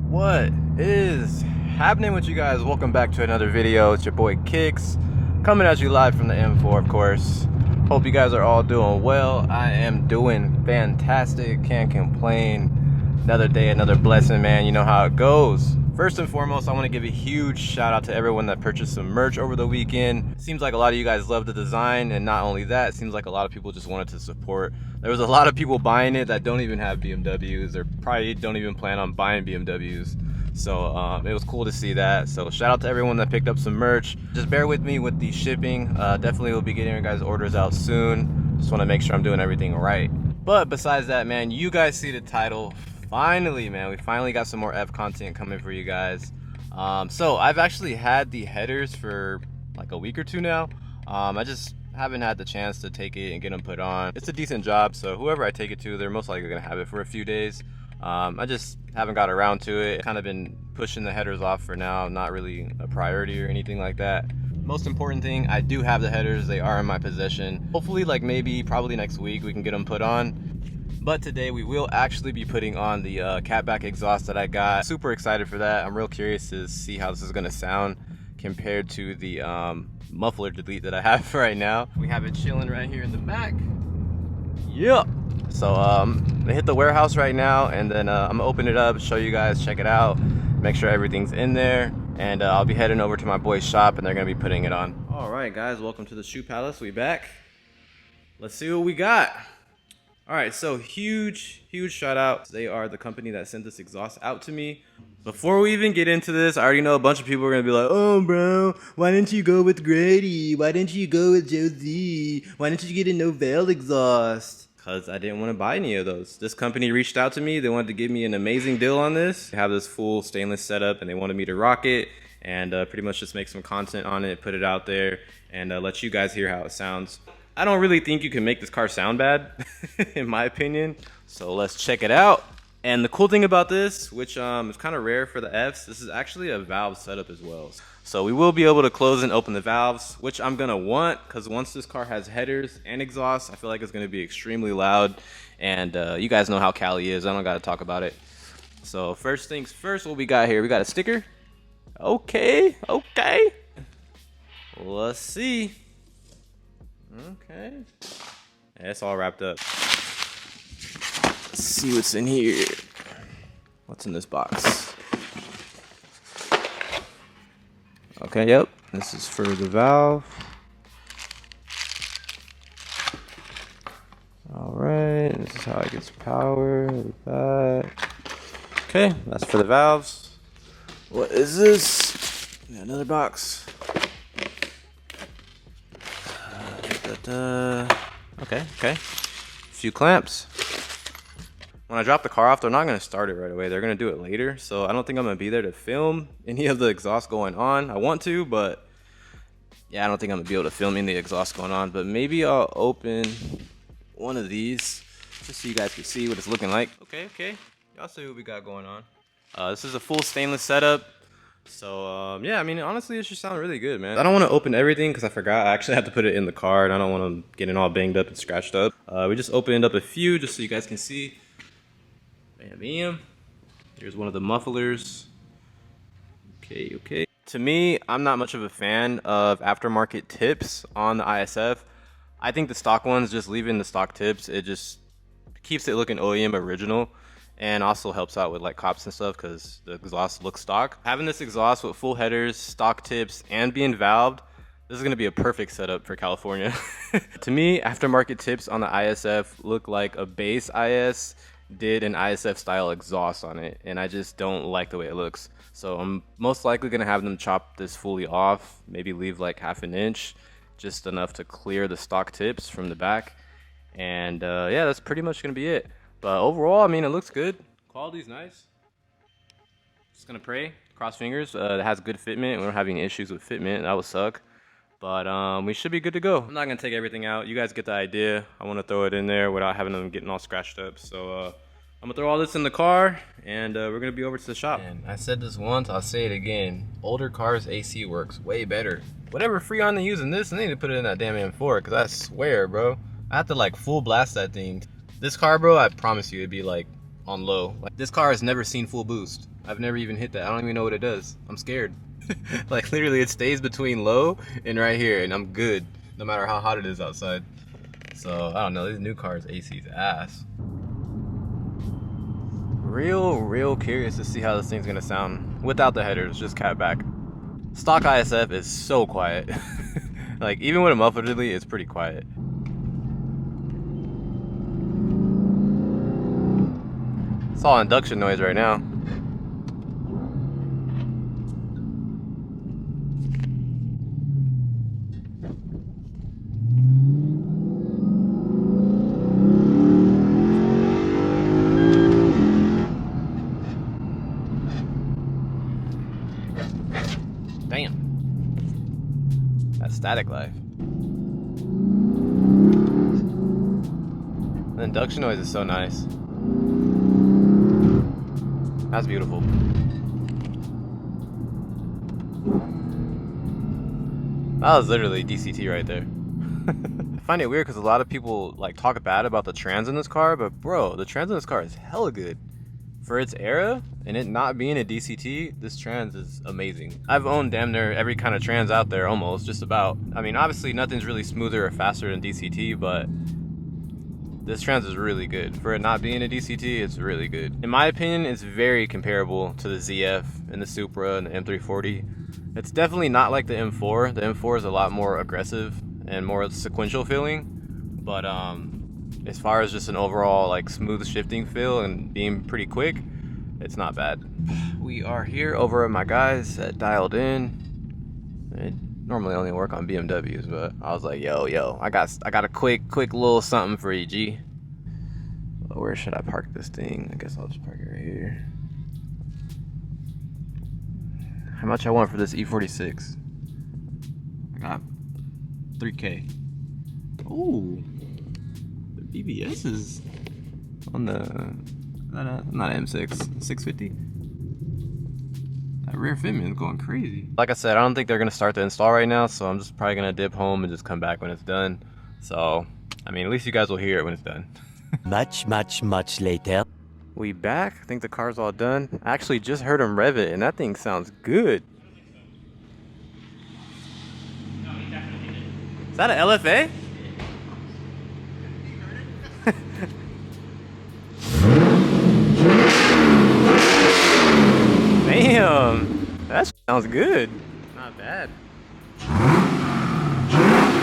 What is happening with you guys? Welcome back to another video. It's your boy Kicks, coming at you live from the M4, of course. Hope you guys are all doing well. I am doing fantastic, can't complain. Another day, another blessing, man. You know how it goes. First and foremost, I want to give a huge shout out to everyone that purchased some merch over the weekend. It seems like a lot of you guys love the design, and not only that, it seems like a lot of people just wanted to support. There was a lot of people buying it that don't even have BMWs, or probably don't even plan on buying BMWs. So it was cool to see that. So shout out to everyone that picked up some merch. Just bear with me with the shipping. Definitely will be getting your guys' orders out soon. Just want to make sure I'm doing everything right. But besides that, man, you guys see the title. Finally, man, we finally got some more F content coming for you guys. So I've actually had the headers for like a week or two now. I just haven't had the chance to take it and get them put on. It's a decent job, so whoever I take it to, they're most likely gonna have it for a few days. I just haven't got around to it. Kind of been pushing the headers off for now, not really a priority or anything like that. Most important thing, I do have the headers. They are in my possession. Hopefully, like maybe probably next week we can get them put on. But today we will actually be putting on the catback exhaust that I got. Super excited for that. I'm real curious to see how this is gonna sound compared to the muffler delete that I have right now. We have it chilling right here in the back. Yep. So I hit the warehouse right now, and then I'm gonna open it up, show you guys, check it out, make sure everything's in there, and I'll be heading over to my boy's shop and they're gonna be putting it on. All right, guys, welcome to the Shoe Palace. We back. Let's see what we got. All right, so huge shout out. They are the company that sent this exhaust out to me. Before we even get into this, I already know a bunch of people are gonna be like, oh bro, why didn't you go with Grady? Why didn't you go with Josie? Why didn't you get a Novell exhaust? Because I didn't want to buy any of those. This company reached out to me. They wanted to give me an amazing deal on this. They have this full stainless setup and they wanted me to rock it and pretty much just make some content on it, put it out there, and let you guys hear how it sounds. I don't really think you can make this car sound bad, in my opinion. So let's check it out. And the cool thing about this, which is kind of rare for the Fs, this is actually a valve setup as well. So we will be able to close and open the valves, which I'm gonna want, because once this car has headers and exhaust, I feel like it's gonna be extremely loud. And you guys know how Cali is, I don't gotta talk about it. So first things first, what we got here? We got a sticker. Okay. Let's see. Okay. Yeah, it's all wrapped up. Let's see what's in here. What's in this box? Okay, yep. This is for the valve. Alright, this is how it gets power. Like that. Okay, that's for the valves. What is this? Another box. Okay. A few clamps. When I drop the car off, they're not going to start it right away. They're going to do it later. So I don't think I'm going to be there to film any of the exhaust going on. I want to, but yeah, I don't think I'm going to be able to film any exhaust going on. But maybe I'll open one of these just so you guys can see what it's looking like. Okay. Y'all see what we got going on. This is a full stainless setup. So yeah, I mean, honestly, it should sound really good, man. I don't want to open everything because I forgot I actually have to put it in the car and I don't want to get it all banged up and scratched up. We just opened up a few just so you guys can see. Bam. Here's one of the mufflers. Okay. To me, I'm not much of a fan of aftermarket tips on the ISF. I think the stock ones, just leaving the stock tips, it just keeps it looking OEM original. And also helps out with like cops and stuff because the exhaust looks stock. Having this exhaust with full headers, stock tips, and being valved, this is gonna be a perfect setup for California. To me, aftermarket tips on the ISF look like a base IS did an ISF style exhaust on it, and I just don't like the way it looks. So I'm most likely gonna have them chop this fully off, maybe leave like ½ an inch, just enough to clear the stock tips from the back. And yeah, that's pretty much gonna be it. But overall, I mean, it looks good. Quality's nice. Just gonna pray, cross fingers. It has good fitment. We don't have any issues with fitment. That would suck. But we should be good to go. I'm not gonna take everything out. You guys get the idea. I want to throw it in there without having them getting all scratched up. So I'm gonna throw all this in the car, and we're gonna be over to the shop. And I said this once, I'll say it again. Older cars AC works way better. Whatever Freon they're using this, they need to put it in that damn M4, because I swear, bro, I have to like full blast that thing. This car, bro, I promise you, it'd be like on low. Like, this car has never seen full boost. I've never even hit that. I don't even know what it does. I'm scared. Like, literally it stays between low and right here, and I'm good no matter how hot it is outside. So I don't know, these new cars AC's ass. Real curious to see how this thing's gonna sound without the headers, just catback. Stock ISF is so quiet. Like, even with a muffler diddly, it's pretty quiet. It's all induction noise right now. Damn. That's static life. The induction noise is so nice. That's beautiful. That was literally DCT right there. I find it weird because a lot of people like talk bad about the trans in this car, but bro, the trans in this car is hella good. For its era, and it not being a DCT, this trans is amazing. I've owned damn near every kind of trans out there, almost, just about. I mean, obviously nothing's really smoother or faster than DCT, but this trans is really good. For it not being a DCT, it's really good. In my opinion, it's very comparable to the ZF and the Supra and the M340. It's definitely not like the M4. The M4 is a lot more aggressive and more sequential feeling, but as far as just an overall like smooth shifting feel and being pretty quick, it's not bad. We are here over at my guys at Dialed In. It normally only work on BMWs, but I was like, yo, I got a quick little something for you, G. Well, where should I park this thing? I guess I'll just park it right here. How much I want for this E46? I got 3K. Ooh. BBS is on the not M6, 650. That rear fitment is going crazy. Like I said, I don't think they're gonna start the install right now, so I'm just probably gonna dip home and just come back when it's done. So, I mean, at least you guys will hear it when it's done. much later. We back. I think the car's all done. I actually just heard him rev it, and that thing sounds good. No, he definitely did. Is that an LFA? Damn, that sounds good. Not bad.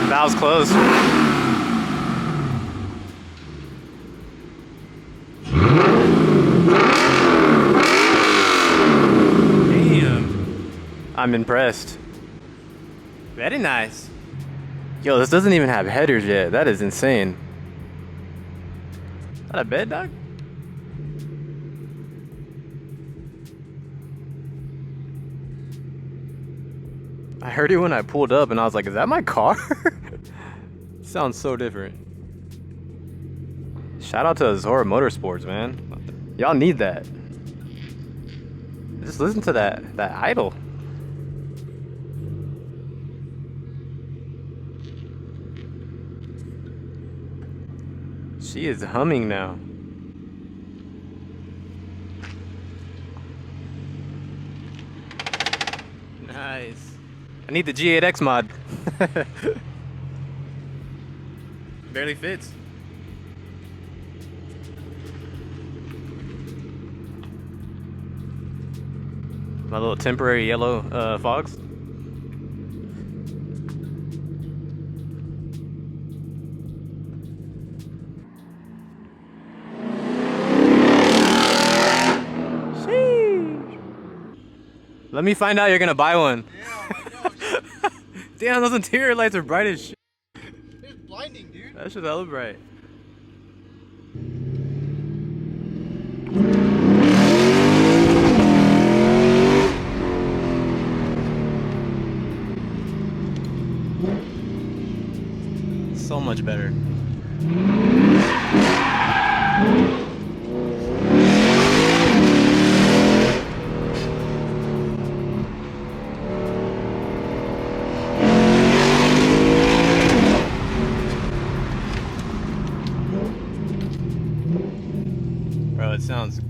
Valve's closed. Damn, I'm impressed. Very nice. Yo, this doesn't even have headers yet. That is insane. Is that a bed, dog? I heard it when I pulled up and I was like, is that my car? Sounds so different. Shout out to azoramotorsport, man. Y'all need that. Just listen to that idle. She is humming now. Nice. I need the G8X mod. Barely fits. My little temporary yellow fogs. Let me find out you're gonna buy one. Yeah, I know, dude. Damn, those interior lights are bright as shit. It's blinding, dude. That shit's hella bright. So much better. Bro, it sounds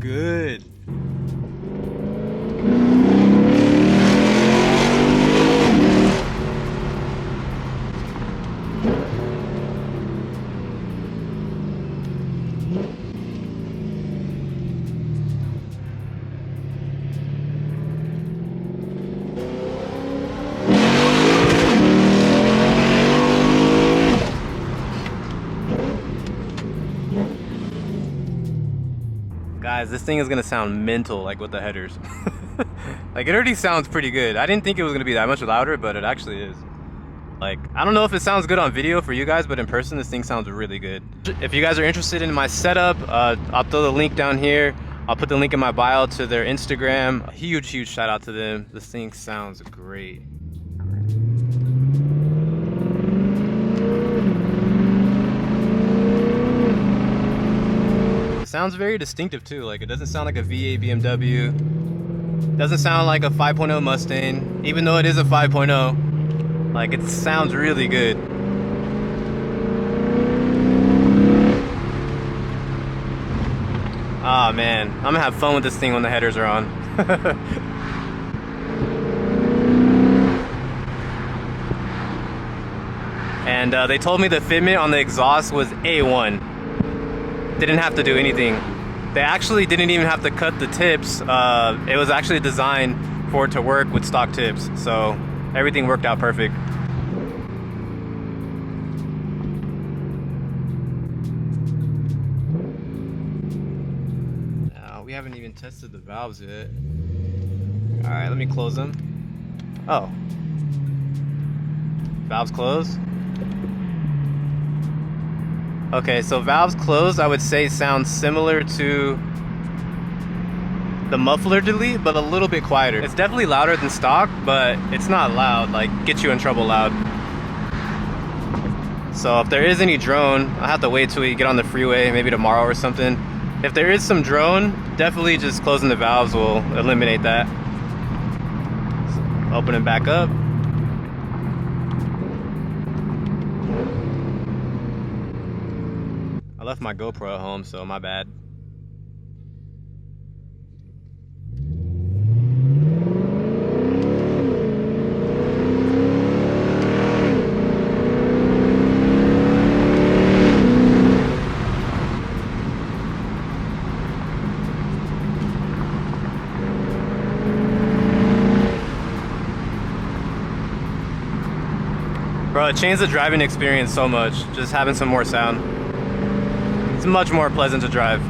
Guys, this thing is gonna sound mental, like with the headers. Like, it already sounds pretty good. I didn't think it was gonna be that much louder, but it actually is. Like, I don't know if it sounds good on video for you guys, but in person, this thing sounds really good. If you guys are interested in my setup, I'll throw the link down here. I'll put the link in my bio to their Instagram. A huge shout out to them. This thing sounds great. It sounds very distinctive too. Like, it doesn't sound like a V8 BMW. Doesn't sound like a 5.0 Mustang, even though it is a 5.0. Like, it sounds really good. Ah, man, I'm gonna have fun with this thing when the headers are on. And they told me the fitment on the exhaust was A1. Didn't have to do anything. They actually didn't even have to cut the tips. It was actually designed for it to work with stock tips. So everything worked out perfect. We haven't even tested the valves yet. All right, let me close them. Oh. Valves closed. Okay, so valves closed, I would say sounds similar to the muffler delete, but a little bit quieter. It's definitely louder than stock, but it's not loud, like get you in trouble loud. So if there is any drone, I'll have to wait till we get on the freeway, maybe tomorrow or something. If there is some drone, definitely just closing the valves will eliminate that. So, open it back up. I left my GoPro at home, so my bad. Bro, it changed the driving experience so much, just having some more sound. It's much more pleasant to drive.